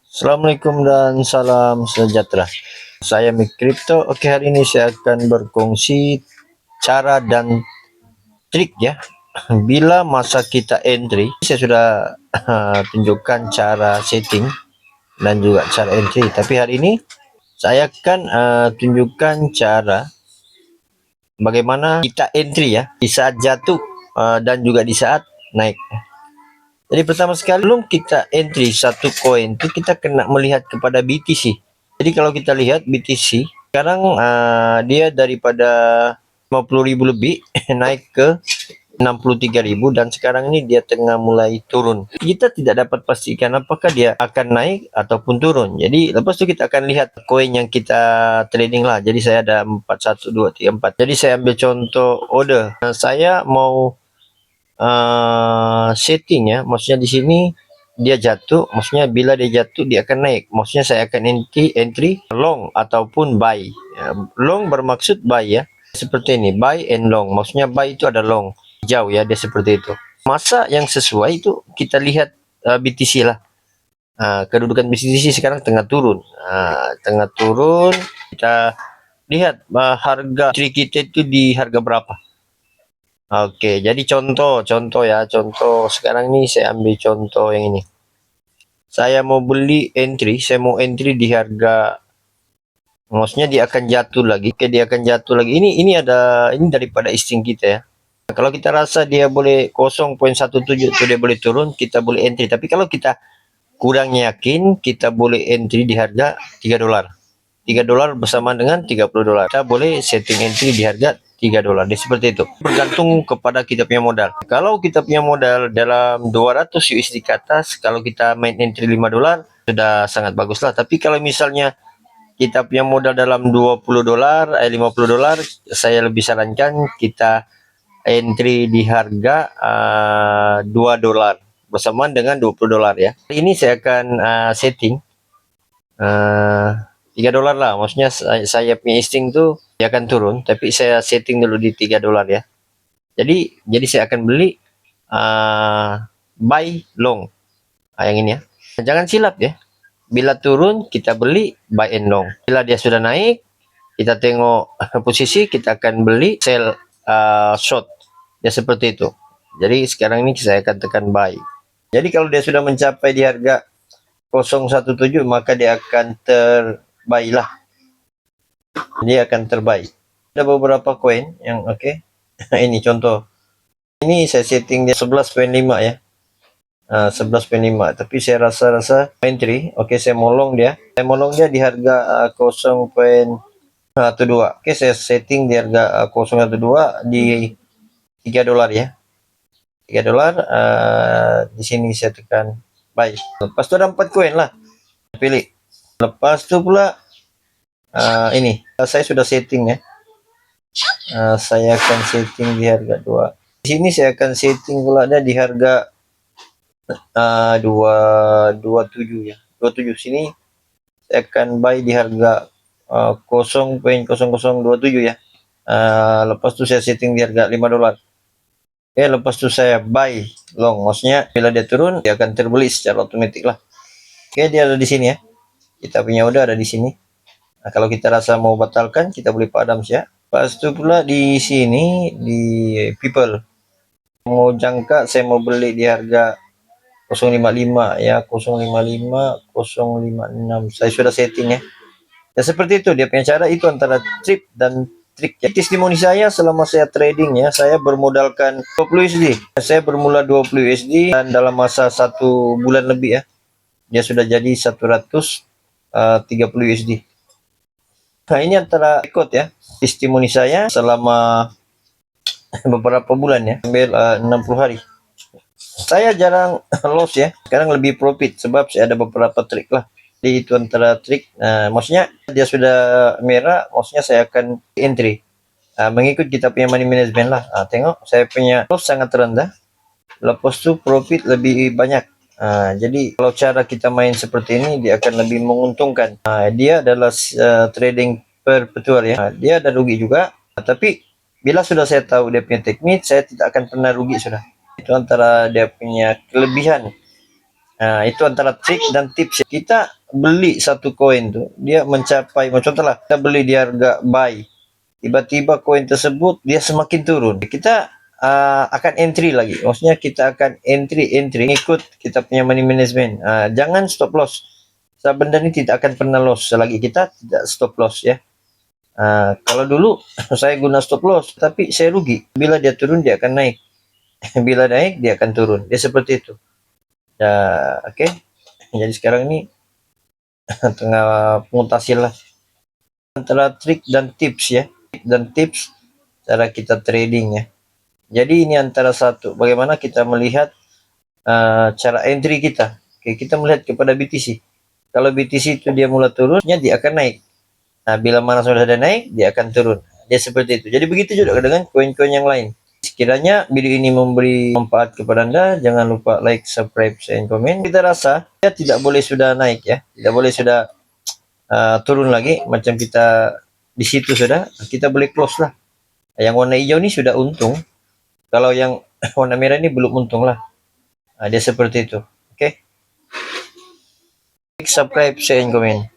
Assalamualaikum dan salam sejahtera. Saya Mik Crypto. Oke, hari ini saya akan berkongsi cara dan trik ya. Bila masa kita entry, saya sudah tunjukkan cara setting dan juga cara entry. Tapi hari ini saya akan tunjukkan cara bagaimana kita entry ya di saat jatuh dan juga di saat naik. Jadi pertama sekali belum kita entry satu koin itu kita kena melihat kepada BTC. Jadi kalau kita lihat BTC sekarang dia daripada 50.000 lebih naik ke 63.000 dan sekarang ini dia tengah mulai turun. Kita tidak dapat pastikan apakah dia akan naik ataupun turun. Jadi lepas itu kita akan lihat koin yang kita trading lah. Jadi saya ada 4, 1, 2, 3, 4. Jadi saya ambil contoh order. Saya mau setting ya, maksudnya di sini dia jatuh, maksudnya bila dia jatuh dia akan naik, maksudnya saya akan entry long ataupun buy ya. Long bermaksud buy ya, seperti ini buy and long, maksudnya buy itu ada long jauh ya, dia seperti itu. Masa yang sesuai itu kita lihat BTC lah. Kedudukan BTC sekarang tengah turun, kita lihat harga trade kita itu di harga berapa. Oke, jadi contoh ya, contoh sekarang ini saya ambil contoh yang ini. Saya mau beli entry, saya mau entry di harga, maksudnya dia akan jatuh lagi. Oke, dia akan jatuh lagi. Ini daripada listing kita ya. Kalau kita rasa dia boleh 0.17 itu dia boleh turun, kita boleh entry. Tapi kalau kita kurang yakin, kita boleh entry di harga 3 dolar. 3 dolar bersama dengan 30 dolar. Kita boleh setting entry di harga 3 dolar. Seperti itu. Bergantung kepada kita punya modal. Kalau kita punya modal dalam 200 USD ke atas, kalau kita main entry 5 dolar, sudah sangat bagus lah. Tapi kalau misalnya kita punya modal dalam 20 dolar, 50 dolar, saya lebih sarankan kita entry di harga 2 dolar bersamaan dengan 20 dolar ya. Ini saya akan setting 3 dolar lah, maksudnya saya punya listing tuh dia akan turun, tapi saya setting dulu di 3 dolar ya. Jadi saya akan beli buy long yang ini ya. Jangan silap ya, bila turun kita beli buy and long, bila dia sudah naik kita tengok posisi, kita akan beli sell short ya, seperti itu. Jadi sekarang ini saya akan tekan buy. Jadi kalau dia sudah mencapai di harga 0.17 maka dia akan terbuy lah, dia akan terbuy. Ada beberapa koin yang oke. Ini contoh, ini saya setting dia 11.5 ya, 11.5, tapi saya rasa entry. Oke, saya molong dia di harga 0.12. Oke, saya setting di harga 0.12 di 3 dolar ya, 3 dolar. Di sini saya tekan buy. Lepas itu ada 4 koin lah, pilih. Lepas itu pula ini saya sudah setting ya. Saya akan setting di harga 2. Di sini saya akan setting pula ada di harga 27 ya. 27 sini saya akan buy di harga 0.0027 ya. Lepas itu saya setting di harga 5 dolar. Oke, lepas itu saya buy long, maksudnya bila dia turun dia akan terbeli secara otomatis lah. Oke, dia ada di sini ya. Kita punya udah ada di sini. Nah, kalau kita rasa mau batalkan kita boleh padam ya. Pas itu pula di sini di people mau jangka, saya mau beli di harga 055 ya, 055 056 saya sudah setting ya. Ya seperti itu dia punya cara, itu antara trik dan trik ya. Testimoni saya selama saya trading ya, saya bermodalkan 20 USD. Saya bermula 20 USD dan dalam masa 1 bulan lebih ya, dia sudah jadi 130 USD. Nah, ini antara rekod ya, testimoni saya selama beberapa bulan ya, sambil 60 hari. Saya jarang loss ya, sekarang lebih profit sebab saya ada beberapa trik lah. Jadi itu antara trik. Maksudnya dia sudah merah, maksudnya saya akan entry mengikut kita punya money management lah. Tengok saya punya loss sangat rendah, lepas tu profit lebih banyak. Jadi kalau cara kita main seperti ini dia akan lebih menguntungkan. Dia adalah trading perpetual ya. Dia ada rugi juga, tapi bila sudah saya tahu dia punya teknik, saya tidak akan pernah rugi sudah. Itu antara dia punya kelebihan Nah, itu antara trik dan tips. Kita beli satu koin tuh, dia mencapai, contohlah kita beli di harga buy, tiba-tiba koin tersebut dia semakin turun. Kita akan entry lagi. Maksudnya kita akan entry ikut kita punya money management. Jangan stop loss. Benda ini tidak akan pernah loss selagi kita tidak stop loss ya. Kalau dulu saya guna stop loss, tapi saya rugi. Bila dia turun dia akan naik. Bila naik dia akan turun. Dia seperti itu. Ya, oke. Jadi sekarang ini tengah mutasi lah antara trik dan tips ya. Trik dan tips cara kita trading ya. Jadi ini antara satu, bagaimana kita melihat cara entry kita. Oke, kita melihat kepada BTC. Kalau BTC itu dia mulai turunnya, dia akan naik. Nah, bila mana sudah ada naik, dia akan turun. Dia seperti itu. Jadi begitu juga dengan koin-koin yang lain. Sekiranya video ini memberi manfaat kepada Anda, jangan lupa like, subscribe, share, dan komen. Kita rasa dia tidak boleh sudah naik ya, tidak boleh sudah turun lagi. Macam kita di situ sudah, kita boleh close lah. Yang warna hijau ini sudah untung. Kalau yang warna merah ini belum untung lah. Dia seperti itu. Oke. Subscribe, share, dan komen.